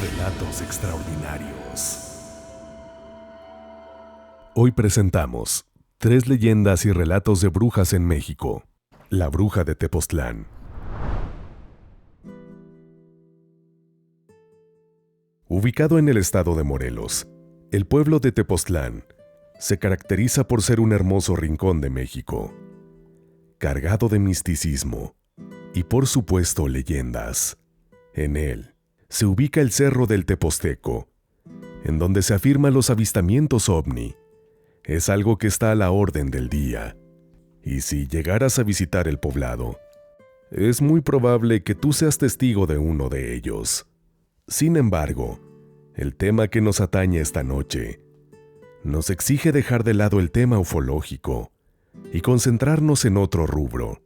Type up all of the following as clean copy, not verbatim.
Relatos extraordinarios. Hoy presentamos 3 leyendas y relatos de brujas en México. La bruja de Tepoztlán. Ubicado en el estado de Morelos, el pueblo de Tepoztlán se caracteriza por ser un hermoso rincón de México, cargado de misticismo y, por supuesto, leyendas. En él se ubica el Cerro del Tepozteco, en donde se afirman los avistamientos ovni. Es algo que está a la orden del día. Y si llegaras a visitar el poblado, es muy probable que tú seas testigo de uno de ellos. Sin embargo, el tema que nos atañe esta noche nos exige dejar de lado el tema ufológico y concentrarnos en otro rubro,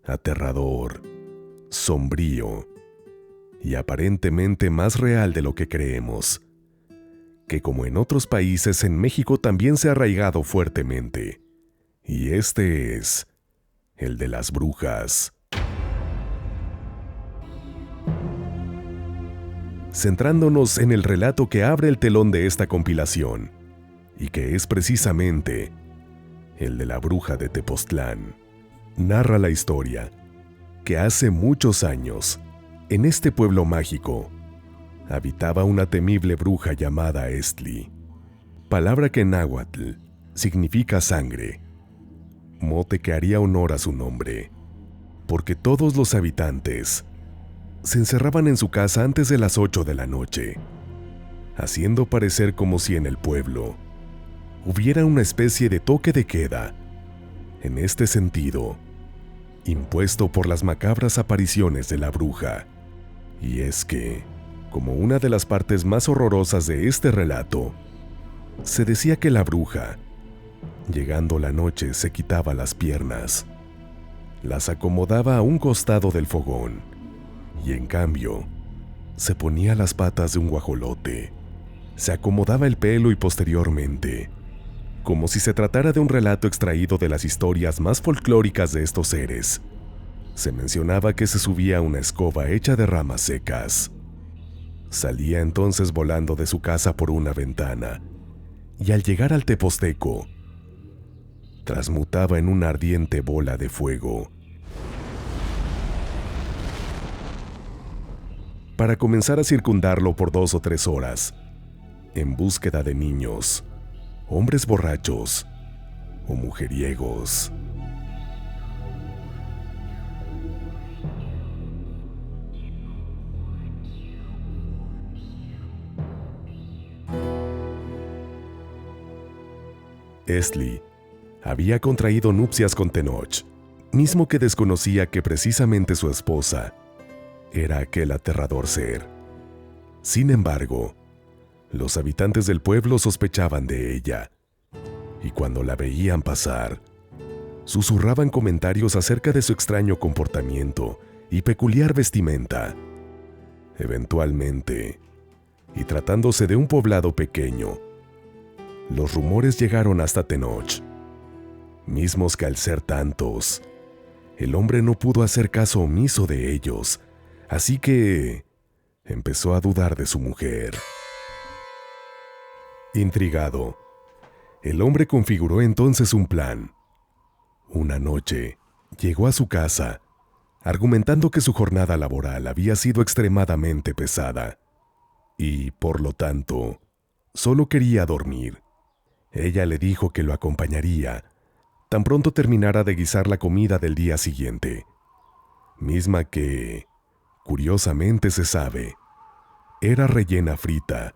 aterrador, sombrío y aparentemente más real de lo que creemos, que como en otros países, en México también se ha arraigado fuertemente, y este es el de las brujas. Centrándonos en el relato que abre el telón de esta compilación, y que es precisamente el de la bruja de Tepoztlán, narra la historia que hace muchos años, en este pueblo mágico, habitaba una temible bruja llamada Estli, palabra que en náhuatl significa sangre, mote que haría honor a su nombre, porque todos los habitantes se encerraban en su casa antes de las 8 de la noche, haciendo parecer como si en el pueblo hubiera una especie de toque de queda, en este sentido, impuesto por las macabras apariciones de la bruja. Y es que, como una de las partes más horrorosas de este relato, se decía que la bruja, llegando la noche, se quitaba las piernas, las acomodaba a un costado del fogón, y en cambio, se ponía las patas de un guajolote, se acomodaba el pelo y posteriormente, como si se tratara de un relato extraído de las historias más folclóricas de estos seres, se mencionaba que se subía a una escoba hecha de ramas secas. Salía entonces volando de su casa por una ventana, y al llegar al Tepozteco, transmutaba en una ardiente bola de fuego, para comenzar a circundarlo por 2 o 3 horas, en búsqueda de niños, hombres borrachos o mujeriegos. Estli había contraído nupcias con Tenoch, mismo que desconocía que precisamente su esposa era aquel aterrador ser. Sin embargo, los habitantes del pueblo sospechaban de ella, y cuando la veían pasar, susurraban comentarios acerca de su extraño comportamiento y peculiar vestimenta. Eventualmente, y tratándose de un poblado pequeño, los rumores llegaron hasta Tenoch, mismos que al ser tantos, el hombre no pudo hacer caso omiso de ellos, así que empezó a dudar de su mujer. Intrigado, el hombre configuró entonces un plan. Una noche, llegó a su casa, argumentando que su jornada laboral había sido extremadamente pesada, y, por lo tanto, solo quería dormir. Ella le dijo que lo acompañaría tan pronto terminara de guisar la comida del día siguiente, misma que, curiosamente se sabe, era rellena frita,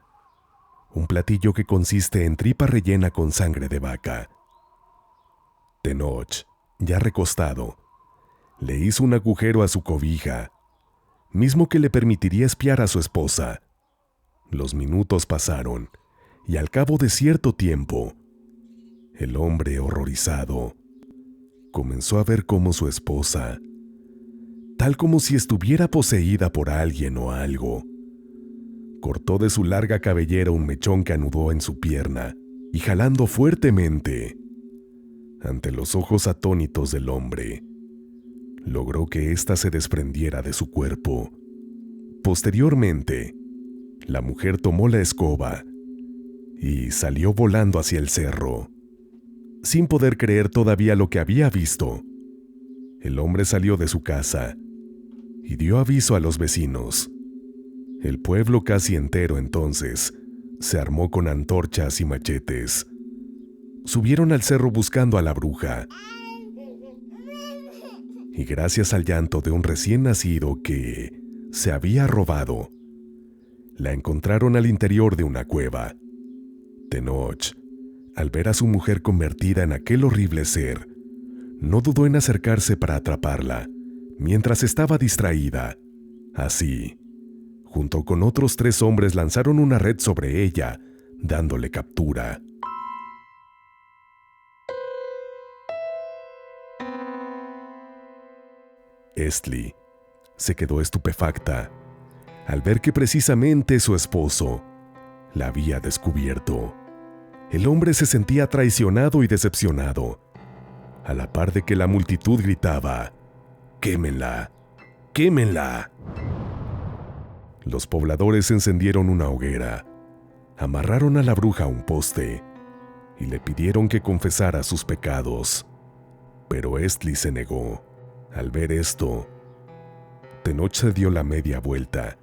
un platillo que consiste en tripa rellena con sangre de vaca. Tenoch, ya recostado, le hizo un agujero a su cobija, mismo que le permitiría espiar a su esposa. Los minutos pasaron, y al cabo de cierto tiempo, el hombre, horrorizado, comenzó a ver cómo su esposa, tal como si estuviera poseída por alguien o algo, cortó de su larga cabellera un mechón que anudó en su pierna y, jalando fuertemente, ante los ojos atónitos del hombre, logró que ésta se desprendiera de su cuerpo. Posteriormente, La mujer tomó la escoba y salió volando hacia el cerro, sin poder creer todavía lo que había visto. El hombre salió de su casa y dio aviso a los vecinos. El pueblo casi entero entonces se armó con antorchas y machetes. Subieron al cerro buscando a la bruja. Y gracias al llanto de un recién nacido que se había robado, la encontraron al interior de una cueva. Tenoch, al ver a su mujer convertida en aquel horrible ser, no dudó en acercarse para atraparla, mientras estaba distraída. Así, junto con otros 3 hombres lanzaron una red sobre ella, dándole captura. Estli se quedó estupefacta al ver que precisamente su esposo la había descubierto. El hombre se sentía traicionado y decepcionado, a la par de que la multitud gritaba: ¡Quémenla! ¡Quémenla! Los pobladores encendieron una hoguera, amarraron a la bruja a un poste y le pidieron que confesara sus pecados. Pero Estli se negó. Al ver esto, Tenoch se dio la media vuelta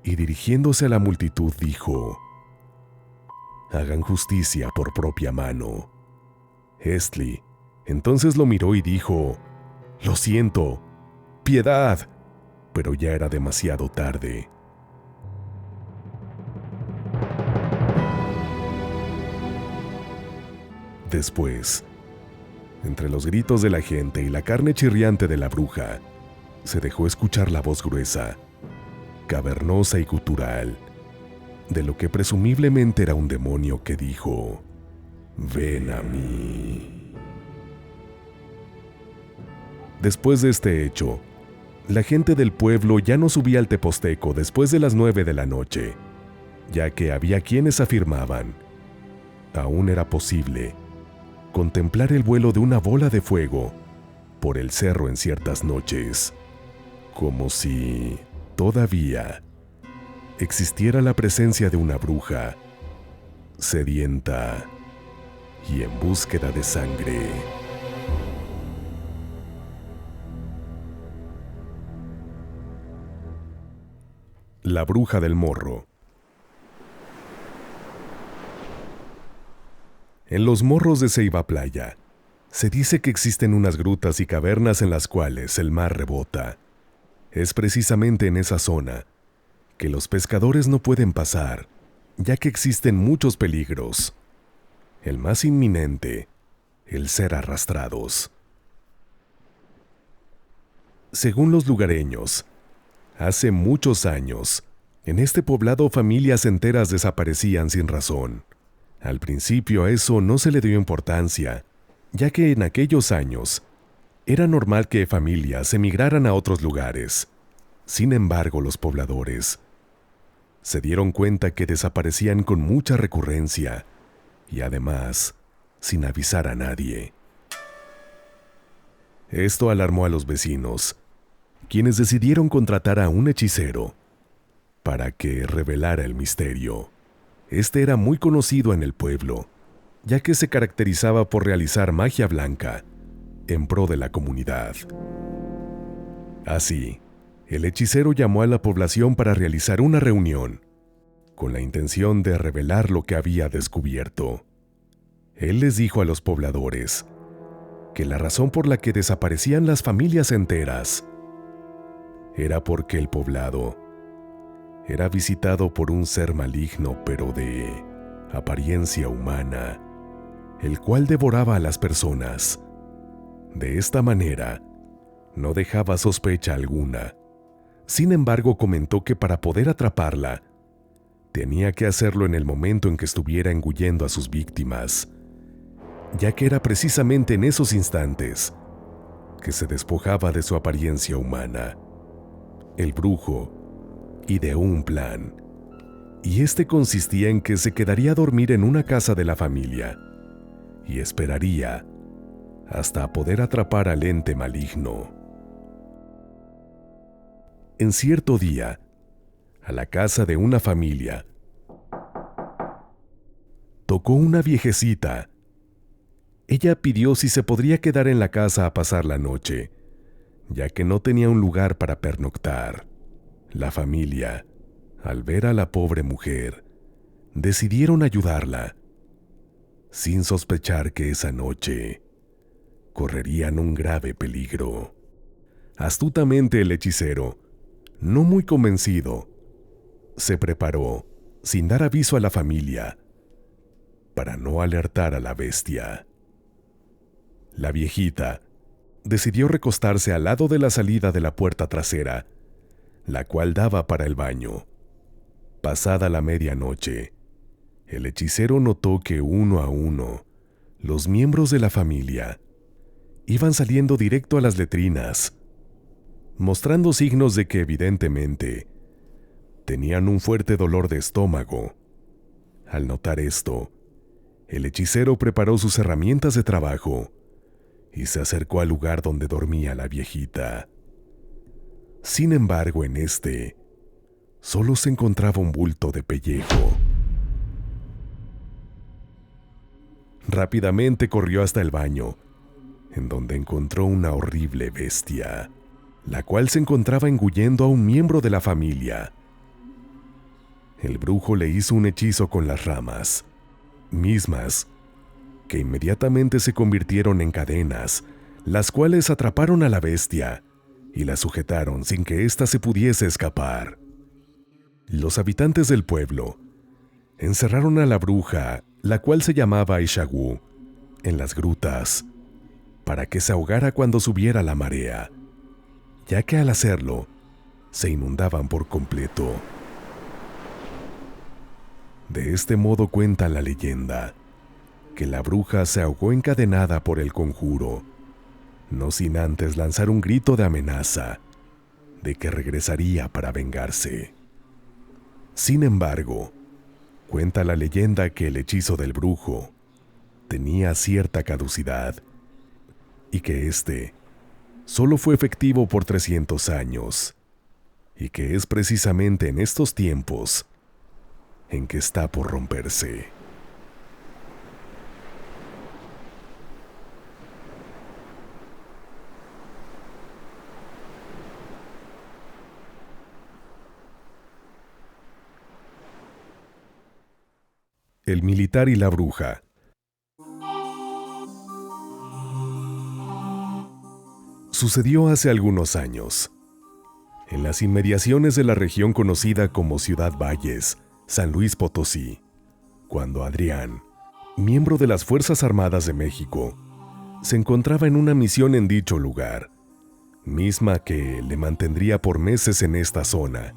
y dirigiéndose a la multitud dijo: «Hagan justicia por propia mano». Estli entonces lo miró y dijo: «Lo siento, piedad», pero ya era demasiado tarde. Después, entre los gritos de la gente y la carne chirriante de la bruja, se dejó escuchar la voz gruesa, cavernosa y gutural, de lo que presumiblemente era un demonio que dijo: «Ven a mí». Después de este hecho, la gente del pueblo ya no subía al Teposteco después de las 9 de la noche, ya que había quienes afirmaban: aún era posible contemplar el vuelo de una bola de fuego por el cerro en ciertas noches, como si todavía existiera la presencia de una bruja sedienta y en búsqueda de sangre. La bruja del morro. En los morros de Ceiba Playa, se dice que existen unas grutas y cavernas en las cuales el mar rebota. Es precisamente en esa zona que los pescadores no pueden pasar, ya que existen muchos peligros. El más inminente, el ser arrastrados. Según los lugareños, hace muchos años, en este poblado familias enteras desaparecían sin razón. Al principio a eso no se le dio importancia, ya que en aquellos años era normal que familias emigraran a otros lugares. Sin embargo, los pobladores se dieron cuenta que desaparecían con mucha recurrencia y además sin avisar a nadie. Esto alarmó a los vecinos, quienes decidieron contratar a un hechicero para que revelara el misterio. Este era muy conocido en el pueblo, ya que se caracterizaba por realizar magia blanca en pro de la comunidad. Así, el hechicero llamó a la población para realizar una reunión, con la intención de revelar lo que había descubierto. Él les dijo a los pobladores que la razón por la que desaparecían las familias enteras era porque el poblado era visitado por un ser maligno pero de apariencia humana, el cual devoraba a las personas. De esta manera, no dejaba sospecha alguna. Sin embargo, comentó que para poder atraparla, tenía que hacerlo en el momento en que estuviera engullendo a sus víctimas, ya que era precisamente en esos instantes que se despojaba de su apariencia humana. El brujo ideó un plan, y este consistía en que se quedaría a dormir en una casa de la familia y esperaría hasta poder atrapar al ente maligno. En cierto día, a la casa de una familia. Tocó una viejecita. Ella pidió si se podría quedar en la casa a pasar la noche, ya que no tenía un lugar para pernoctar. La familia, al ver a la pobre mujer, decidieron ayudarla, sin sospechar que esa noche correrían un grave peligro. Astutamente el hechicero, no muy convencido, se preparó, sin dar aviso a la familia, para no alertar a la bestia. La viejita decidió recostarse al lado de la salida de la puerta trasera, la cual daba para el baño. Pasada la medianoche, el hechicero notó que uno a uno, los miembros de la familia iban saliendo directo a las letrinas, mostrando signos de que evidentemente tenían un fuerte dolor de estómago. Al notar esto, el hechicero preparó sus herramientas de trabajo y se acercó al lugar donde dormía la viejita. Sin embargo, en este solo se encontraba un bulto de pellejo. Rápidamente corrió hasta el baño, en donde encontró una horrible bestia, la cual se encontraba engullendo a un miembro de la familia. El brujo le hizo un hechizo con las ramas, mismas que inmediatamente se convirtieron en cadenas, las cuales atraparon a la bestia y la sujetaron sin que ésta se pudiese escapar. Los habitantes del pueblo encerraron a la bruja, la cual se llamaba Ishagu, en las grutas, para que se ahogara cuando subiera la marea, ya que al hacerlo, se inundaban por completo. De este modo cuenta la leyenda, que la bruja se ahogó encadenada por el conjuro, no sin antes lanzar un grito de amenaza, de que regresaría para vengarse. Sin embargo, cuenta la leyenda que el hechizo del brujo tenía cierta caducidad, y que éste solo fue efectivo por 300 años, y que es precisamente en estos tiempos en que está por romperse. El militar y la bruja. Sucedió hace algunos años, en las inmediaciones de la región conocida como Ciudad Valles, San Luis Potosí, cuando Adrián, miembro de las Fuerzas Armadas de México, se encontraba en una misión en dicho lugar, misma que le mantendría por meses en esta zona.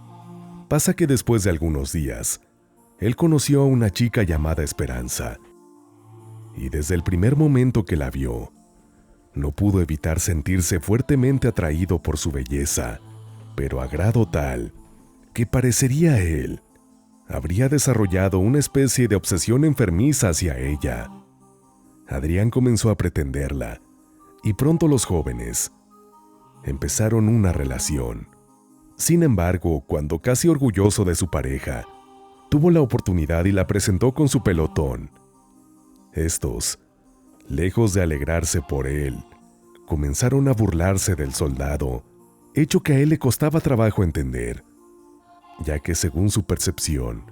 Pasa que después de algunos días, él conoció a una chica llamada Esperanza, y desde el primer momento que la vio, no pudo evitar sentirse fuertemente atraído por su belleza, pero a grado tal que parecería él habría desarrollado una especie de obsesión enfermiza hacia ella. Adrián comenzó a pretenderla, y pronto los jóvenes empezaron una relación. Sin embargo, cuando casi orgulloso de su pareja, tuvo la oportunidad y la presentó con su pelotón, estos, lejos de alegrarse por él, comenzaron a burlarse del soldado, hecho que a él le costaba trabajo entender, ya que según su percepción,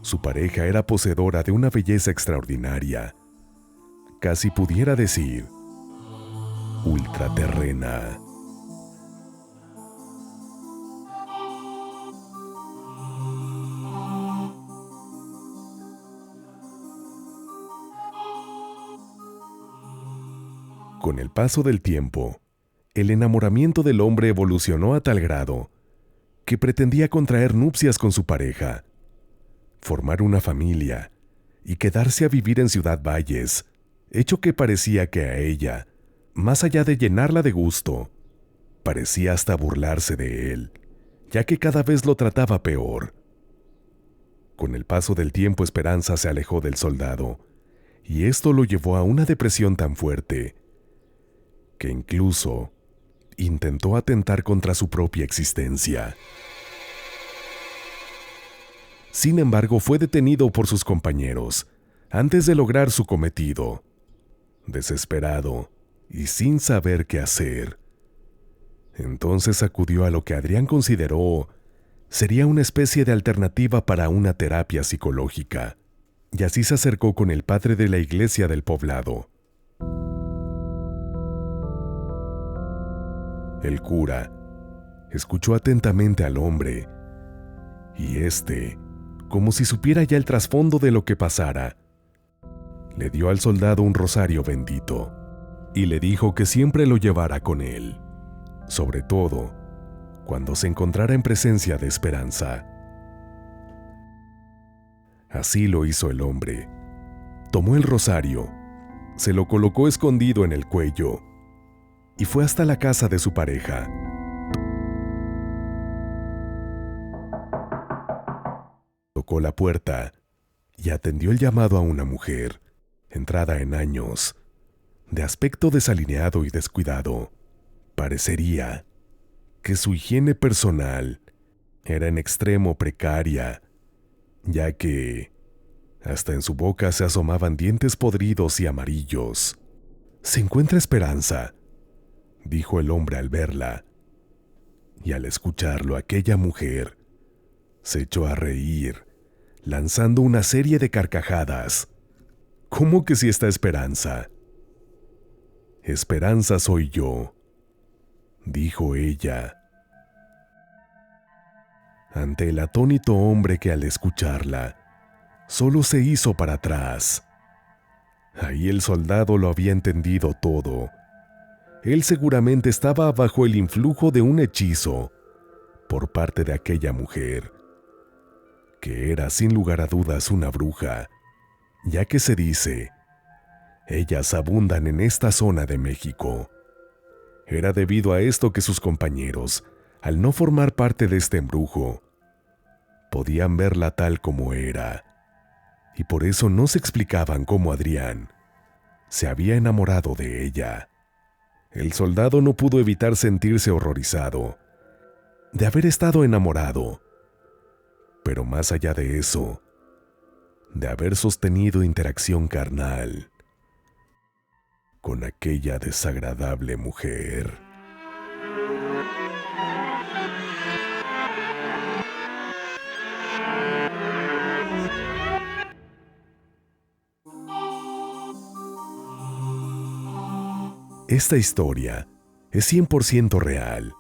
su pareja era poseedora de una belleza extraordinaria, casi pudiera decir, ultraterrena. Con el paso del tiempo, el enamoramiento del hombre evolucionó a tal grado que pretendía contraer nupcias con su pareja, formar una familia y quedarse a vivir en Ciudad Valles, hecho que parecía que a ella, más allá de llenarla de gusto, parecía hasta burlarse de él, ya que cada vez lo trataba peor. Con el paso del tiempo, Esperanza se alejó del soldado, y esto lo llevó a una depresión tan fuerte que incluso intentó atentar contra su propia existencia. Sin embargo, fue detenido por sus compañeros antes de lograr su cometido. Desesperado y sin saber qué hacer, entonces acudió a lo que Adrián consideró sería una especie de alternativa para una terapia psicológica, y así se acercó con el padre de la iglesia del poblado. El cura escuchó atentamente al hombre, y como si supiera ya el trasfondo de lo que pasara, le dio al soldado un rosario bendito y le dijo que siempre lo llevara con él, sobre todo cuando se encontrara en presencia de Esperanza. Así lo hizo el hombre. Tomó el rosario, se lo colocó escondido en el cuello y fue hasta la casa de su pareja. Tocó la puerta y atendió el llamado a una mujer, entrada en años, de aspecto desalineado y descuidado. Parecería que su higiene personal era en extremo precaria, ya que hasta en su boca se asomaban dientes podridos y amarillos. «¿Se encuentra Esperanza?», dijo el hombre al verla, y al escucharlo aquella mujer se echó a reír, lanzando una serie de carcajadas. «¿Cómo que si está Esperanza?». «Esperanza soy yo», dijo ella. Ante el atónito hombre que al escucharla solo se hizo para atrás. Ahí el soldado lo había entendido todo. Él seguramente estaba bajo el influjo de un hechizo por parte de aquella mujer, que era sin lugar a dudas una bruja, ya que se dice, ellas abundan en esta zona de México. Era debido a esto que sus compañeros, al no formar parte de este embrujo, podían verla tal como era, y por eso no se explicaban cómo Adrián se había enamorado de ella. El soldado no pudo evitar sentirse horrorizado de haber estado enamorado, pero más allá de eso, de haber sostenido interacción carnal con aquella desagradable mujer. Esta historia es 100% real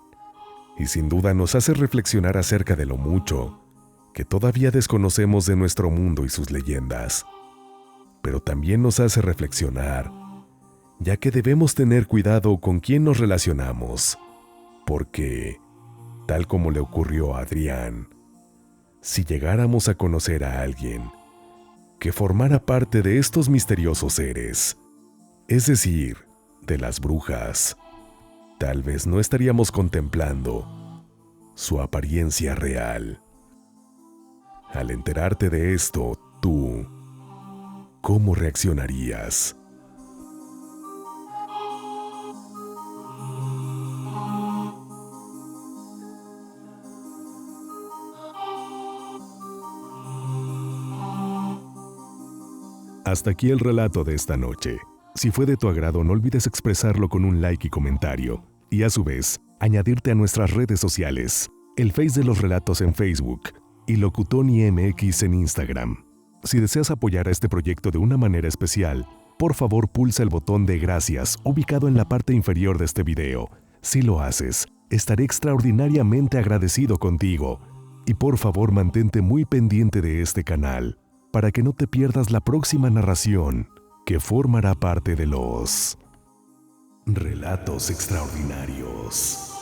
y sin duda nos hace reflexionar acerca de lo mucho que todavía desconocemos de nuestro mundo y sus leyendas. Pero también nos hace reflexionar, ya que debemos tener cuidado con quién nos relacionamos, porque, tal como le ocurrió a Adrián, si llegáramos a conocer a alguien que formara parte de estos misteriosos seres, es decir, de las brujas, tal vez no estaríamos contemplando su apariencia real. Al enterarte de esto, tú, ¿cómo reaccionarías? Hasta aquí el relato de esta noche. Si fue de tu agrado, no olvides expresarlo con un like y comentario, y a su vez, añadirte a nuestras redes sociales, el Face de los Relatos en Facebook y Locutoni MX en Instagram. Si deseas apoyar a este proyecto de una manera especial, por favor pulsa el botón de gracias ubicado en la parte inferior de este video. Si lo haces, estaré extraordinariamente agradecido contigo, y por favor mantente muy pendiente de este canal, para que no te pierdas la próxima narración, que formará parte de los Relatos Extraordinarios.